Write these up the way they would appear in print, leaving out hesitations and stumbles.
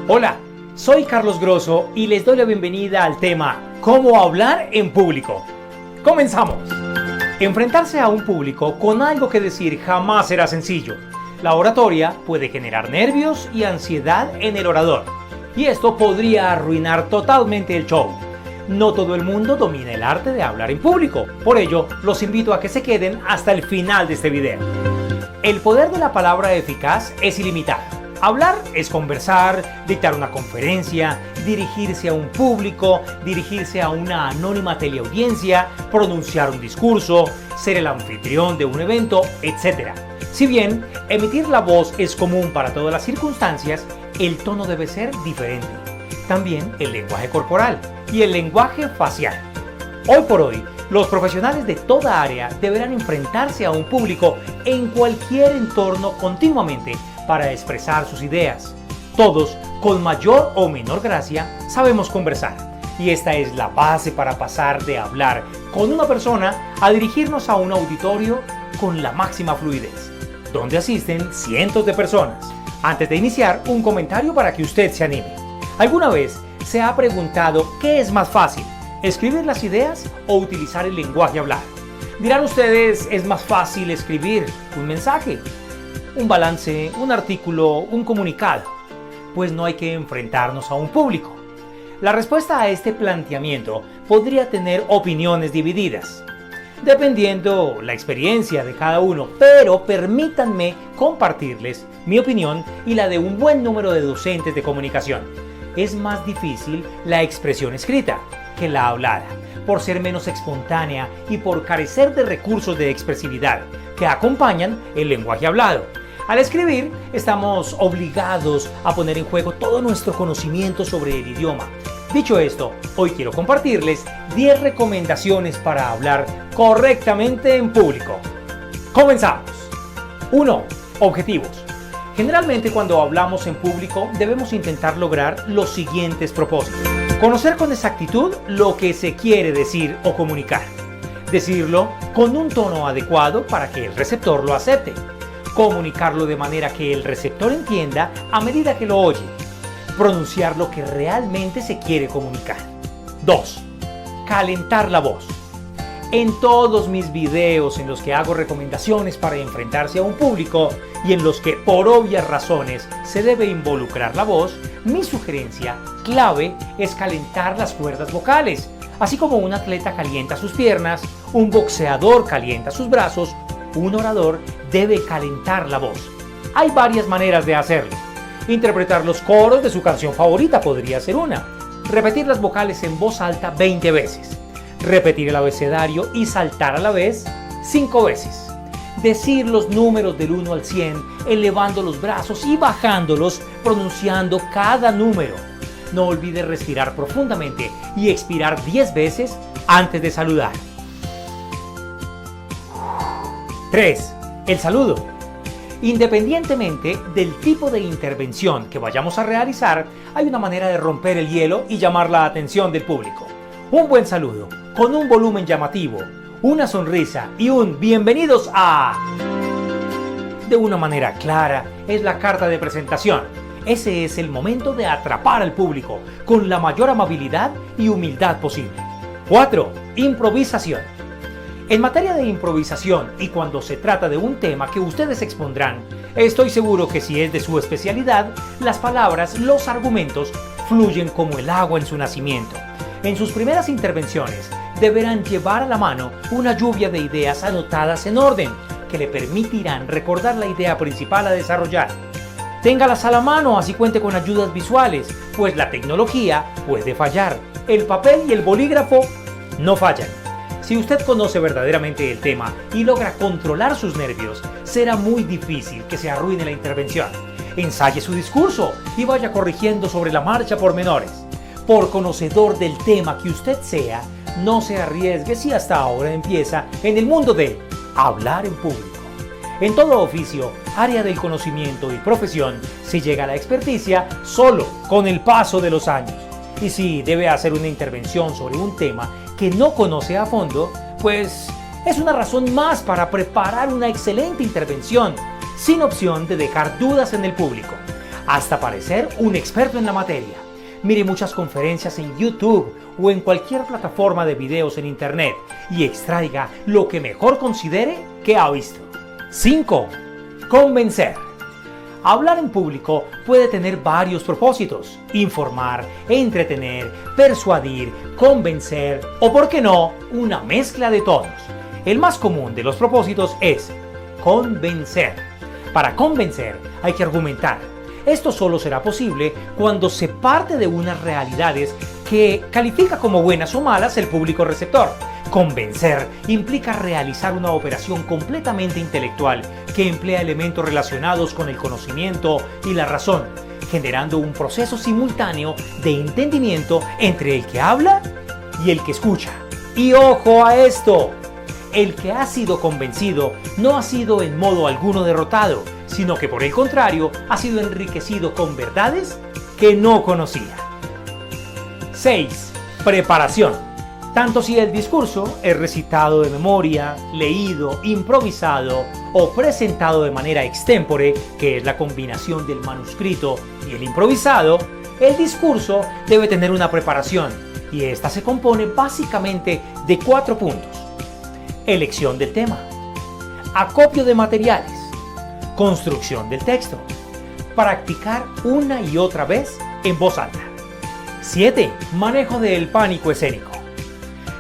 Hola, soy Carlos Grosso y les doy la bienvenida al tema ¿Cómo hablar en público? ¡Comenzamos! Enfrentarse a un público con algo que decir jamás será sencillo. La oratoria puede generar nervios y ansiedad en el orador, y esto podría arruinar totalmente el show. No todo el mundo domina el arte de hablar en público, por ello los invito a que se queden hasta el final de este video. El poder de la palabra eficaz es ilimitado. Hablar es conversar, dictar una conferencia, dirigirse a un público, dirigirse a una anónima teleaudiencia, pronunciar un discurso, ser el anfitrión de un evento, etc. Si bien emitir la voz es común para todas las circunstancias, el tono debe ser diferente. También el lenguaje corporal y el lenguaje facial. Hoy por hoy, los profesionales de toda área deberán enfrentarse a un público en cualquier entorno continuamente para expresar sus ideas. Todos, con mayor o menor gracia, sabemos conversar, y esta es la base para pasar de hablar con una persona a dirigirnos a un auditorio con la máxima fluidez, donde asisten cientos de personas. Antes de iniciar, un comentario para que usted se anime. ¿Alguna vez se ha preguntado qué es más fácil, escribir las ideas o utilizar el lenguaje hablado? Dirán ustedes, es más fácil escribir un mensaje, un balance, un artículo, un comunicado, pues no hay que enfrentarnos a un público. La respuesta a este planteamiento podría tener opiniones divididas, dependiendo la experiencia de cada uno, pero permítanme compartirles mi opinión y la de un buen número de docentes de comunicación. Es más difícil la expresión escrita que la hablada, por ser menos espontánea y por carecer de recursos de expresividad que acompañan el lenguaje hablado. Al escribir, estamos obligados a poner en juego todo nuestro conocimiento sobre el idioma. Dicho esto, hoy quiero compartirles 10 recomendaciones para hablar correctamente en público. ¡Comenzamos! 1. Objetivos. Generalmente cuando hablamos en público debemos intentar lograr los siguientes propósitos. Conocer con exactitud lo que se quiere decir o comunicar. Decirlo con un tono adecuado para que el receptor lo acepte. Comunicarlo de manera que el receptor entienda a medida que lo oye. Pronunciar lo que realmente se quiere comunicar. 2. Calentar la voz. En todos mis videos en los que hago recomendaciones para enfrentarse a un público y en los que por obvias razones se debe involucrar la voz, mi sugerencia clave es calentar las cuerdas vocales. Así como un atleta calienta sus piernas, un boxeador calienta sus brazos, un orador debe calentar la voz. Hay varias maneras de hacerlo. Interpretar los coros de su canción favorita podría ser una. Repetir las vocales en voz alta 20 veces. Repetir el abecedario y saltar a la vez 5 veces. Decir los números del 1 al 100, elevando los brazos y bajándolos, pronunciando cada número. No olvide respirar profundamente y expirar 10 veces antes de saludar. 3. El saludo. Independientemente del tipo de intervención que vayamos a realizar, hay una manera de romper el hielo y llamar la atención del público. Un buen saludo, con un volumen llamativo, una sonrisa y un bienvenidos a... De una manera clara, es la carta de presentación. Ese es el momento de atrapar al público con la mayor amabilidad y humildad posible. 4. Improvisación. En materia de improvisación y cuando se trata de un tema que ustedes expondrán, estoy seguro que si es de su especialidad, las palabras, los argumentos, fluyen como el agua en su nacimiento. En sus primeras intervenciones, deberán llevar a la mano una lluvia de ideas anotadas en orden, que le permitirán recordar la idea principal a desarrollar. Téngalas a la mano, así cuente con ayudas visuales, pues la tecnología puede fallar. El papel y el bolígrafo no fallan. Si usted conoce verdaderamente el tema y logra controlar sus nervios, será muy difícil que se arruine la intervención. Ensaye su discurso y vaya corrigiendo sobre la marcha pormenores. Por conocedor del tema que usted sea, no se arriesgue si hasta ahora empieza en el mundo de hablar en público. En todo oficio, área del conocimiento y profesión, se llega a la experticia solo con el paso de los años. Y si debe hacer una intervención sobre un tema que no conoce a fondo, pues es una razón más para preparar una excelente intervención, sin opción de dejar dudas en el público. hasta parecer un experto en la materia. Mire muchas conferencias en YouTube o en cualquier plataforma de videos en Internet y extraiga lo que mejor considere que ha visto. 5. Convencer. Hablar en público puede tener varios propósitos: informar, entretener, persuadir, convencer o, por qué no, una mezcla de todos. El más común de los propósitos es convencer. Para convencer hay que argumentar. Esto solo será posible cuando se parte de unas realidades que califica como buenas o malas el público receptor. Convencer implica realizar una operación completamente intelectual que emplea elementos relacionados con el conocimiento y la razón, generando un proceso simultáneo de entendimiento entre el que habla y el que escucha. Y ojo a esto: el que ha sido convencido no ha sido en modo alguno derrotado, sino que por el contrario ha sido enriquecido con verdades que no conocía. 6. Preparación. Tanto si el discurso es recitado de memoria, leído, improvisado o presentado de manera extempore, que es la combinación del manuscrito y el improvisado, el discurso debe tener una preparación, y esta se compone básicamente de 4 puntos: elección del tema, acopio de materiales, construcción del texto, practicar una y otra vez en voz alta. 7. Manejo del pánico escénico.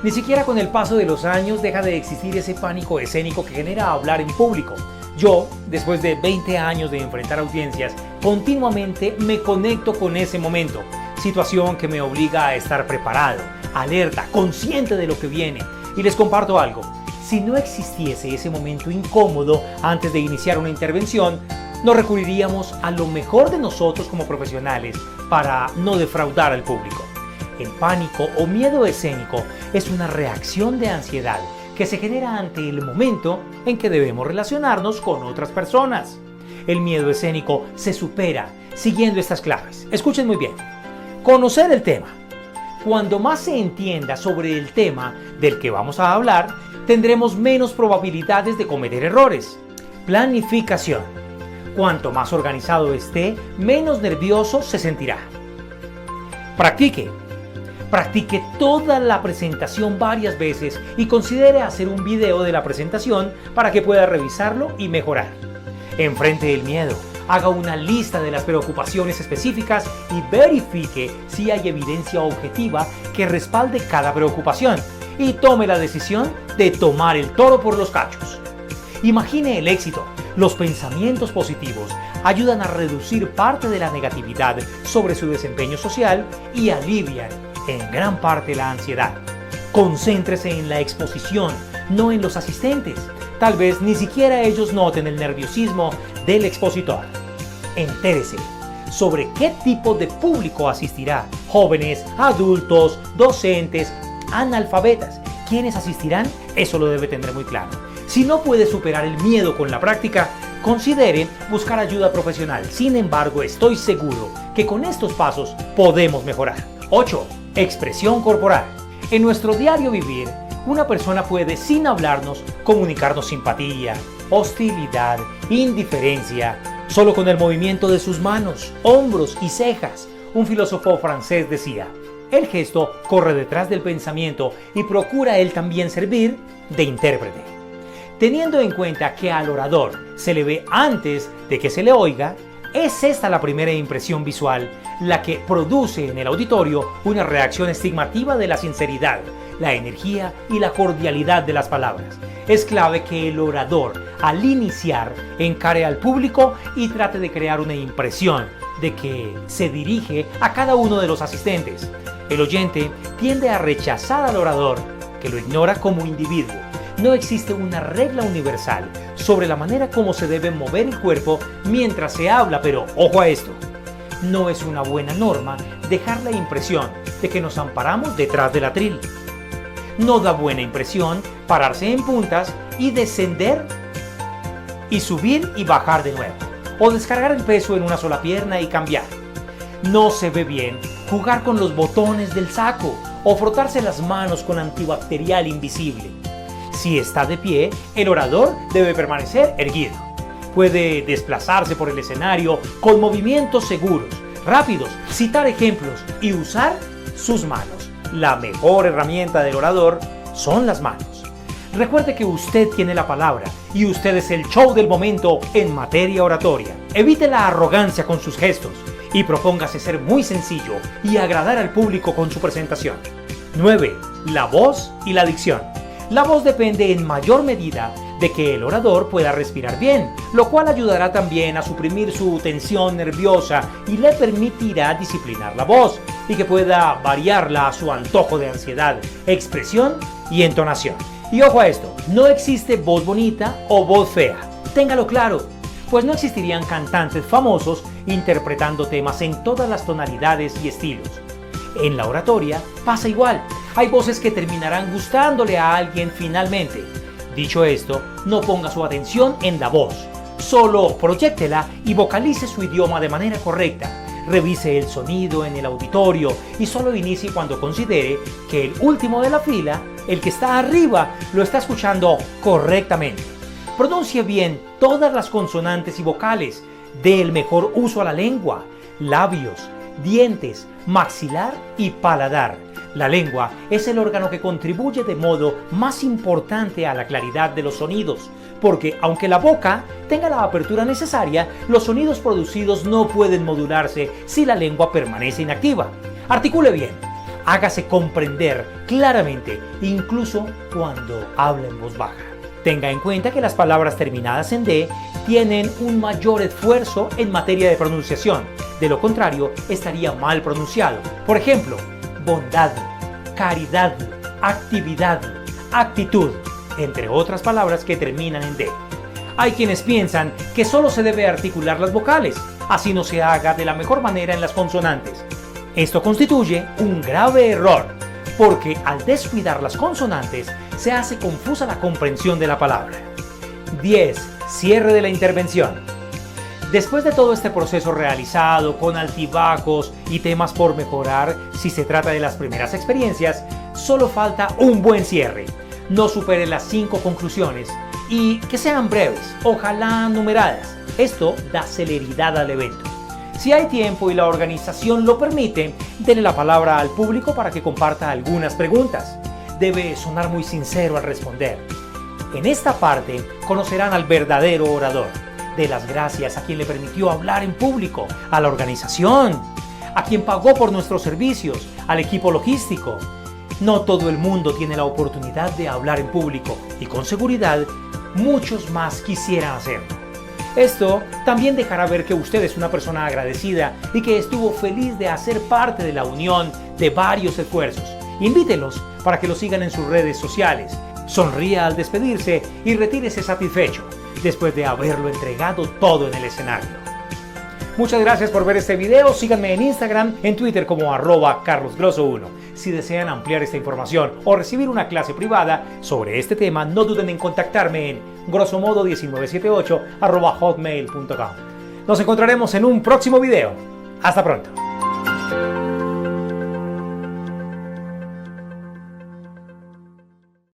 Ni siquiera con el paso de los años deja de existir ese pánico escénico que genera hablar en público. Yo, después de 20 años de enfrentar audiencias, continuamente me conecto con ese momento, situación que me obliga a estar preparado, alerta, consciente de lo que viene. Y les comparto algo: si no existiese ese momento incómodo antes de iniciar una intervención, no recurriríamos a lo mejor de nosotros como profesionales para no defraudar al público. El pánico o miedo escénico es una reacción de ansiedad que se genera ante el momento en que debemos relacionarnos con otras personas. El miedo escénico se supera siguiendo estas claves. Escuchen muy bien. Conocer el tema. Cuando más se entienda sobre el tema del que vamos a hablar, tendremos menos probabilidades de cometer errores. Planificación. Cuanto más organizado esté, menos nervioso se sentirá. Practique. Practique toda la presentación varias veces y considere hacer un video de la presentación para que pueda revisarlo y mejorar. Enfrente el miedo. Haga una lista de las preocupaciones específicas y verifique si hay evidencia objetiva que respalde cada preocupación, y tome la decisión de tomar el toro por los cachos. Imagine el éxito. Los pensamientos positivos ayudan a reducir parte de la negatividad sobre su desempeño social y alivian en gran parte la ansiedad. Concéntrese en la exposición, no en los asistentes. Tal vez ni siquiera ellos noten el nerviosismo del expositor. Entérese sobre qué tipo de público asistirá: jóvenes, adultos, docentes, analfabetas. ¿Quiénes asistirán? Eso lo debe tener muy claro. Si no puede superar el miedo con la práctica, considere buscar ayuda profesional. Sin embargo, estoy seguro que con estos pasos podemos mejorar. 8. Expresión corporal. En nuestro diario vivir, una persona puede, sin hablarnos, comunicarnos simpatía, hostilidad, indiferencia, solo con el movimiento de sus manos, hombros y cejas. Un filósofo francés decía: el gesto corre detrás del pensamiento y procura él también servir de intérprete. Teniendo en cuenta que al orador se le ve antes de que se le oiga, es esta la primera impresión visual la que produce en el auditorio una reacción estimativa de la sinceridad, la energía y la cordialidad de las palabras. Es clave que el orador, al iniciar, encare al público y trate de crear una impresión de que se dirige a cada uno de los asistentes. El oyente tiende a rechazar al orador, que lo ignora como individuo. No existe una regla universal sobre la manera como se debe mover el cuerpo mientras se habla, pero ojo a esto: no es una buena norma dejar la impresión de que nos amparamos detrás del atril. No da buena impresión pararse en puntas y descender y subir y bajar de nuevo, o descargar el peso en una sola pierna y cambiar. No se ve bien jugar con los botones del saco o frotarse las manos con antibacterial invisible. Si está de pie, el orador debe permanecer erguido. Puede desplazarse por el escenario con movimientos seguros, rápidos, citar ejemplos y usar sus manos. La mejor herramienta del orador son las manos. Recuerde que usted tiene la palabra y usted es el show del momento en materia oratoria. Evite la arrogancia con sus gestos y propóngase ser muy sencillo y agradar al público con su presentación. 9. La voz y la dicción. La voz depende en mayor medida de que el orador pueda respirar bien, lo cual ayudará también a suprimir su tensión nerviosa y le permitirá disciplinar la voz y que pueda variarla a su antojo de ansiedad, expresión y entonación. Y ojo a esto, no existe voz bonita o voz fea, téngalo claro, pues no existirían cantantes famosos interpretando temas en todas las tonalidades y estilos. En la oratoria pasa igual, hay voces que terminarán gustándole a alguien finalmente. Dicho esto, no ponga su atención en la voz, solo proyéctela y vocalice su idioma de manera correcta. Revise el sonido en el auditorio y solo inicie cuando considere que el último de la fila, el que está arriba, lo está escuchando correctamente. Pronuncie bien todas las consonantes y vocales, dé el mejor uso a la lengua, labios, dientes, maxilar y paladar. La lengua es el órgano que contribuye de modo más importante a la claridad de los sonidos, porque aunque la boca tenga la apertura necesaria, los sonidos producidos no pueden modularse si la lengua permanece inactiva. Articule bien, hágase comprender claramente, incluso cuando habla en voz baja. Tenga en cuenta que las palabras terminadas en D tienen un mayor esfuerzo en materia de pronunciación, de lo contrario estaría mal pronunciado. Por ejemplo, bondad, caridad, actividad, actitud, entre otras palabras que terminan en D. Hay quienes piensan que solo se debe articular las vocales, así no se haga de la mejor manera en las consonantes. Esto constituye un grave error, porque al descuidar las consonantes se hace confusa la comprensión de la palabra. 10. Cierre de la intervención. Después de todo este proceso realizado con altibajos y temas por mejorar, si se trata de las primeras experiencias, solo falta un buen cierre. No supere las 5 conclusiones y que sean breves, ojalá numeradas. Esto da celeridad al evento. Si hay tiempo y la organización lo permite, denle la palabra al público para que comparta algunas preguntas. Debe sonar muy sincero al responder. En esta parte conocerán al verdadero orador. De las gracias a quien le permitió hablar en público, a la organización, a quien pagó por nuestros servicios, al equipo logístico. No todo el mundo tiene la oportunidad de hablar en público y con seguridad muchos más quisieran hacerlo. Esto también dejará ver que usted es una persona agradecida y que estuvo feliz de hacer parte de la unión de varios esfuerzos. Invítelos para que lo sigan en sus redes sociales. Sonría al despedirse y retírese satisfecho después de haberlo entregado todo en el escenario. Muchas gracias por ver este video. Síganme en Instagram, en Twitter como @carlosgrosso1. Si desean ampliar esta información o recibir una clase privada sobre este tema, no duden en contactarme en grossomodo1978@hotmail.com. Nos encontraremos en un próximo video. Hasta pronto.